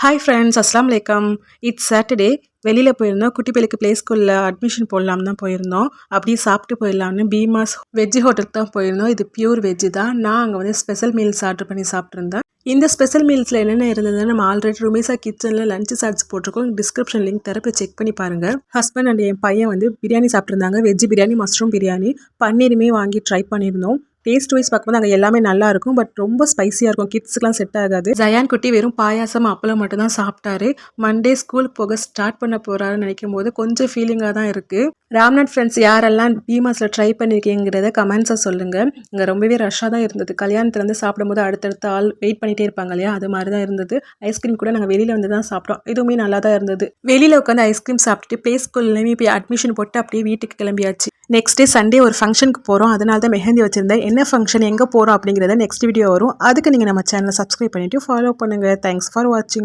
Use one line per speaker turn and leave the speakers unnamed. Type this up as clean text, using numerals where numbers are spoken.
Hi friends, அஸ்ஸலாமு அலைக்கம். It's Saturday. வெளியில் போயிருந்தோம். குட்டி பிள்ளைக்கு ப்ளே ஸ்கூலில் அட்மிஷன் போடலாம் தான் போயிருந்தோம். அப்படியே சாப்பிட்டு போயிடலாம்னு பீமாஸ் வெஜ் ஹோட்டலுக்கு தான் போயிருந்தோம். இது பியூர் வெஜ்ஜு தான். நான் அங்கே வந்து ஸ்பெஷல் மீல்ஸ் ஆர்டர் பண்ணி சாப்பிட்ருந்தேன். இந்த ஸ்பெஷல் மீல்ஸில் என்னென்ன இருந்ததுன்னு நம்ம ஆல்ரெடி ருமேசா கிச்சனில் லஞ்ச் சார்ட்ஸ் போட்டிருக்கோம். டிஸ்கிரிப்ஷன் லிங்க் தரப்போ செக் பண்ணி பாருங்கள். ஹஸ்பண்ட் அண்ட் என் பையன் வந்து பிரியாணி சாப்பிட்ருந்தாங்க. வெஜ் பிரியாணி, மஷ்ரூம் பிரியாணி, பன்னீருமே வாங்கி ட்ரை பண்ணியிருந்தோம். டேஸ்ட் வைஸ் பார்க்கும்போது அங்கே எல்லாமே நல்லா இருக்கும். பட் ரொம்ப ஸ்பைசியாக இருக்கும். கிட்ஸுக்குலாம் செட் ஆகாது. ஜயான் குட்டி வெறும் பாயாசம் அப்பளம் மட்டும் தான் சாப்பிட்டாரு. மண்டே ஸ்கூல் போக ஸ்டார்ட் பண்ண போகிறாருன்னு நினைக்கும் போது கொஞ்சம் ஃபீலிங்காக தான் இருக்குது. ராம்நாத் ஃப்ரெண்ட்ஸ் யாரெல்லாம் பீமாஸில் ட்ரை பண்ணியிருக்கீங்கிறத கமெண்ட்ஸை சொல்லுங்கள். இங்கே ரொம்பவே ரஷ்ஷாக தான் இருந்தது. கல்யாணத்துலேருந்து சாப்பிடும்போது அடுத்தடுத்த ஆள் வெயிட் பண்ணிகிட்டே இருப்பாங்க இல்லையா, அது மாதிரி தான் இருந்தது. ஐஸ்கிரீம் கூட நாங்கள் வெளியில் வந்து தான் சாப்பிட்டோம். இதுவுமே நல்லா தான் இருந்தது. வெளியில் உட்காந்து ஐஸ்கிரீம் சாப்பிட்டுட்டு ப்ளே ஸ்கூல்லையுமே போய் அட்மிஷன் போட்டு அப்படியே வீட்டுக்கு கிளம்பியாச்சு. நெக்ஸ்ட் டே சண்டே ஒரு ஃபங்க்ஷனுக்கு போகிறோம். அதனால தான் மெஹந்தி வச்சுருந்தேன். என்ன ஃபங்க்ஷன், எங்கே போகிறோம் அப்படிங்கிறத நெக்ஸ்ட் வீடியோ வரும். அதுக்கு நீங்கள் நம்ம சேனலை சப்ஸ்கிரைப் பண்ணிவிட்டு ஃபாலோ பண்ணுங்கள். தேங்க்ஸ் ஃபார் வாட்சிங்.